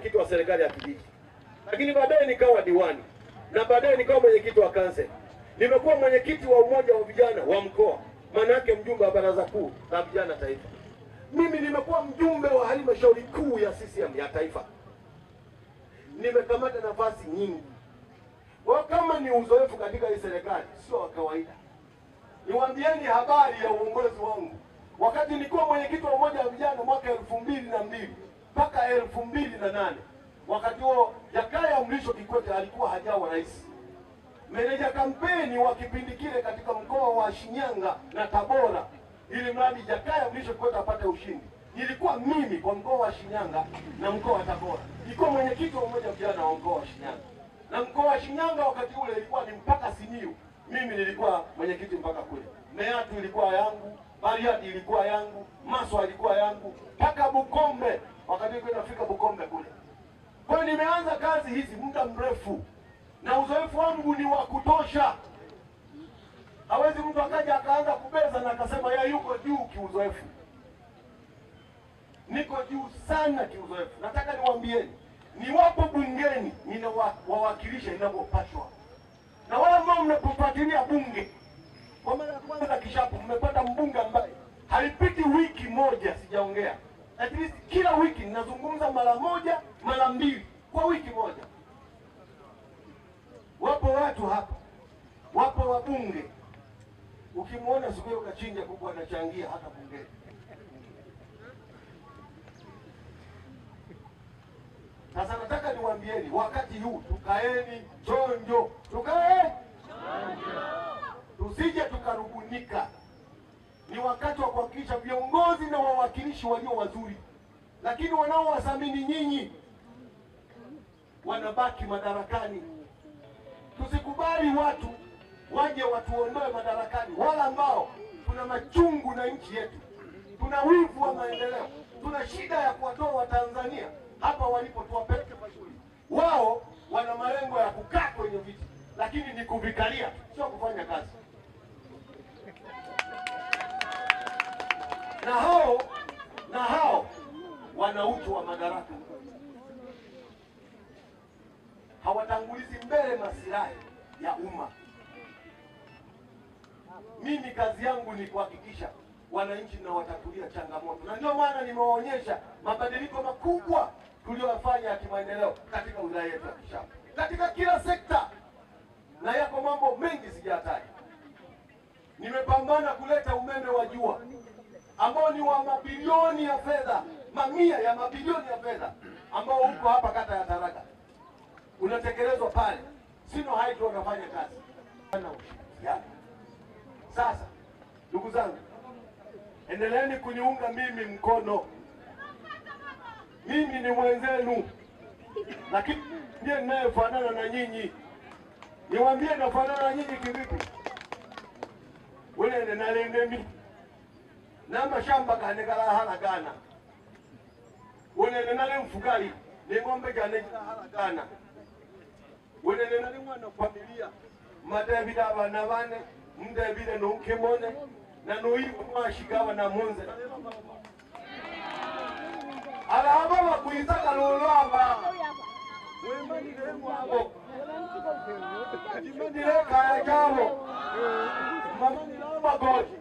mwenyekiti wa serikali ya kijiji, lakini baadaye nikawa diwani na baadaye nikawa mwenyekiti wa kansel. Nimekuwa mwenyekiti wa umoja wa vijana wa mkoa, maana yake mjumbe wa baraza kuu la vijana taifa. Mimi nimekuwa mjumbe wa halmashauri kuu ya CCM ya taifa. Nimekamata nafasi nyingi. Kwa kama ni uzoefu katika hii serikali sio wa kawaida. Niwaambieni habari ya uongozi wangu. Wakati nilikuwa mwenyekiti wa umoja wa vijana mwaka 2002 mpaka 2008. Wakati huo Jakaya Mrisho Kikwete alikuwa hajawa rais. Meneja kampeni wa kipindi kile katika mkoa wa Shinyanga na Tabora ili mradi Jakaya Mrisho Kikwete apate ushindi. Nilikuwa mimi kwa mkoa wa Shinyanga na mkoa wa Tabora. Nilikuwa mwenyekiti wa umoja wa vijana wa mkoa wa Shinyanga. Na mkoa wa Shinyanga wakati ule ilikuwa ni mpaka Simiyu. Mimi nilikuwa mwenyekiti mpaka kule. Meatu ilikuwa yangu, Bariadi ilikuwa yangu, Maswa ilikuwa yangu, mpaka Bukombe. Wakati nilikuwa nafika Bukombe kule. Kwa hiyo nimeanza kazi hizi muda mrefu. Na uzoefu wangu ni wa kutosha. Hawezi mtu akaja akaanza kubeza na akasema yeye yuko juu kiuzoefu. Niko juu sana kiuzoefu. Nataka niwaambieni, niwapo bungeni ninawawakilisha ninapopashwa. Na wala ambao mnapofuatilia bunge kwa mara ya kwanza Kishapu, mmepata mbunge ambaye haipiti wiki moja sijaongea. At least kila wiki ninazungumza mara moja, mara mbili kwa wiki moja. Wapo watu hapa, wapo wabunge. Ukimwona siku hiyo kachinja kuku anachangia hata bungeni. Sasa nataka niwaambieni, wakati huu tukaeni chonjo, tukae chonjo, tusije tukarubunika. Ni wakati wa kuhakikisha viongozi na wawakilishi walio wazuri, lakini wanaowathamini nyinyi wanabaki madarakani. Tusikubali watu waje watuondoe madarakani, wala ambao tuna machungu na nchi yetu, tuna wivu wa maendeleo, tuna shida ya kuwatoa Watanzania hapa walipo tuwapeleke mazuri. Wao wana malengo ya kukaa kwenye viti, lakini ni kuvikalia, sio kufanya kazi. Na hao wana uchu wa madaraka. Hawatangulizi mbele maslahi ya umma. Mimi kazi yangu ni kuhakikisha wananchi na watatulia changamoto. Na ndio maana nimewaonyesha mabadiliko makubwa tuliyofanya ya kimaendeleo katika wilaya yetu ya Kishapu. Katika kila sekta. Na yako mambo mengi sijataja. Nimepambana kuleta umeme wa jua ambao ni wa mabilioni ya fedha, mamia ya mabilioni ya fedha ambao uko hapa kata ya Taraga. Unatekelezwa pale. Sino Hydro wanafanya kazi. Sasa, ndugu zangu, endeleeni kuniunga mimi mkono. Mimi ni mwenzenu, lakini ndiye ninayefanana na nyinyi. Niwaambie nafanana na nyinyi kivipi? Wele nalendemi na mashamba kanegala halagana. Wele nale mfugari ni ng'ombe kanegala halagana. Wele nale mwana familia madebida abana bane mdebide no kemone na noyi mwashikawa na monze alaba bakuitaka lolwaba wembanire mwabo ndire kaya jabo mama ni laba goji